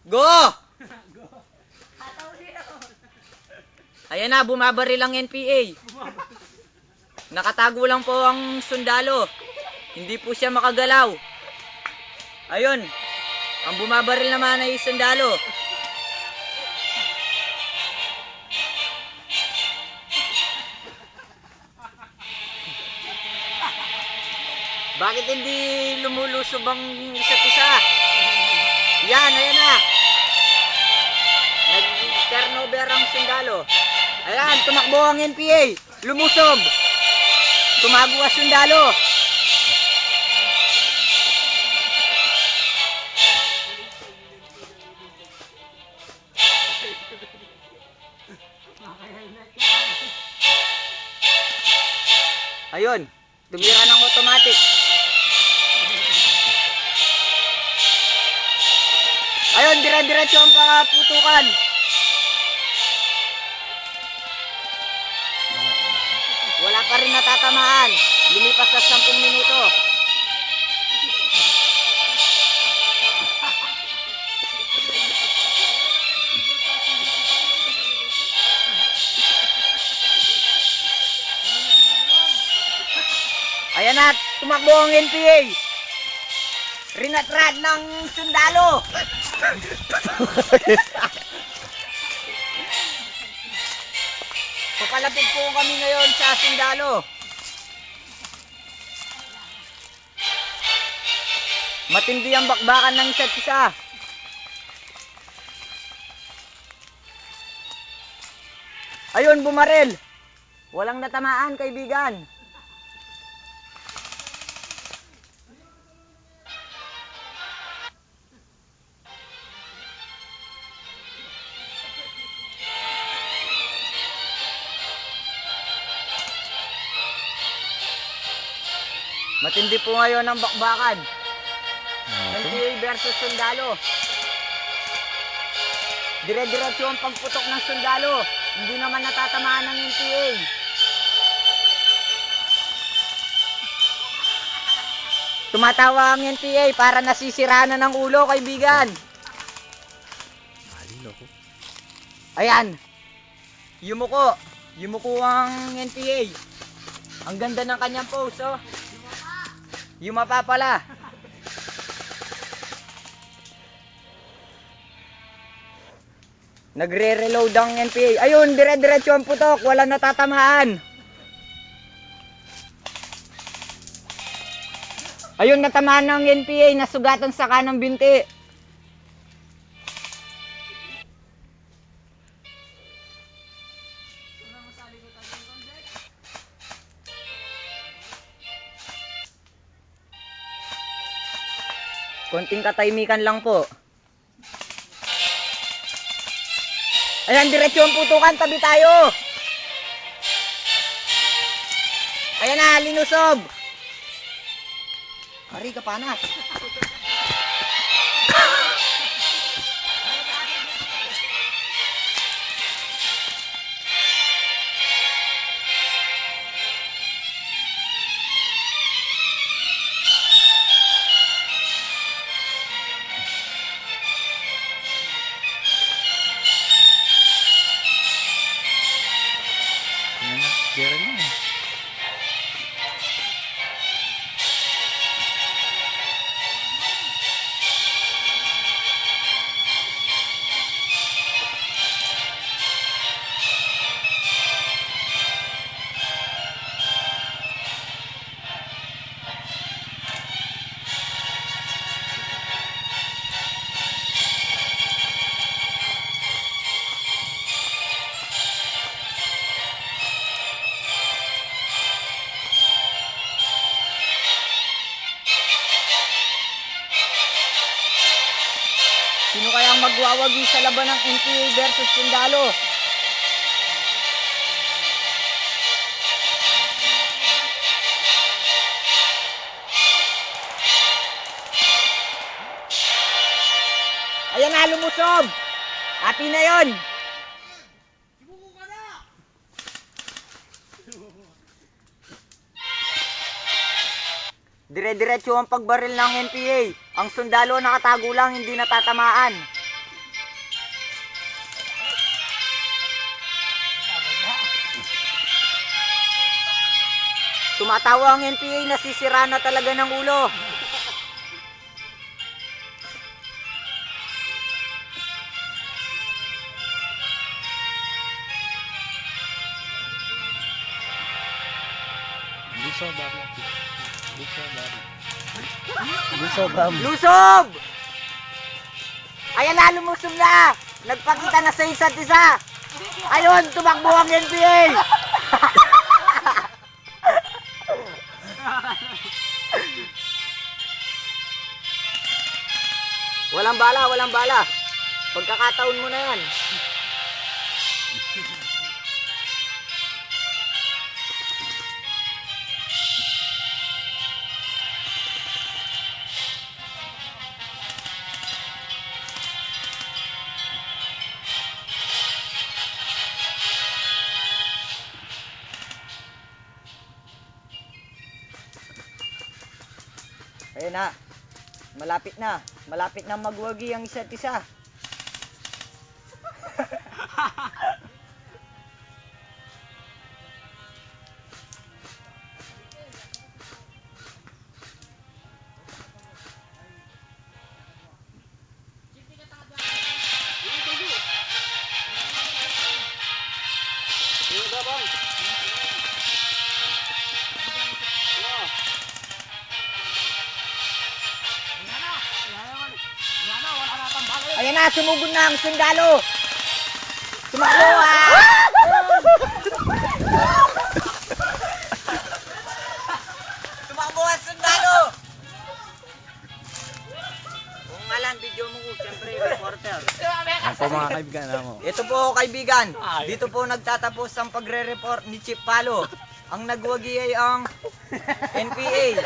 Go! Ayan na, bumabaril ang NPA. Nakatago lang po ang sundalo. Hindi po siya makagalaw. Ayun, ang bumabaril naman ay sundalo. Bakit hindi lumulusob ang isa't isa? Yan, ayan na. Nag-turnover ang sundalo. Ayan, tumakbo ang NPA. Lumusob. Tumago ang sundalo. Ayun, tumira ng automatic. Ayun, dire-diretso ang putukan. Wala pa rin natatamaan. Lumipas sa 10 minuto. Ayan na, tumakbo ang NPA. Rinat-rat ng sundalo. Papalapit po kami ngayon sa sundalo. Matindi ang bakbakan ng isa't isa. Ayun, bumaril. Walang natamaan, kaibigan. Matindi po ngayon ang bakbakan. NPA versus sundalo. Dire-diretso ang pagputok ng sundalo. Hindi naman natatamaan ng NPA. Tumatawa ang NPA para nasisiraan na ng ulo, kaibigan. Ayan. Yumuko. Yumuko ang NPA. Ang ganda ng kanyang pose, oh. Yumapa pala. Nagre-reload ang NPA. Ayun, dire-diretso ang putok. Walang natatamaan. Ayun, natamaan ng NPA. Nasugatan sa kanang binti. Konting katahimikan lang po. Ayan, diretso ang putukan. Tabi tayo. Ayan na, linusob. Ari ka panas. Sino kayang magwawagi sa laban ng NPA versus sundalo? Ayan na, lumusob. Happy na yon. Dire-diretso ang pagbaril ng NPA. Ang sundalo nakatago lang, hindi natatamaan. Tumatawa ang NPA, nasisira na talaga ng ulo. Lusob! Ayan na, lumusob na! Nagpakita na sa isa't isa! Ayun, tumakbo ang NPA! Walang bala, walang bala. Pagkakataon mo na yan. Ayun na. Malapit na. Malapit na magwagi ang isa't isa. Ayan na, sumugod na ang sundalo. Tumakbo Tumakbo ang sundalo. Kung ngalan, video mo ko, siyempre, reporter. Yan po mga kaibigan mo. Ito po kaibigan, dito po nagtatapos ang pagre-report ni Chief Palo. Ang nagwagi ay ang NPA.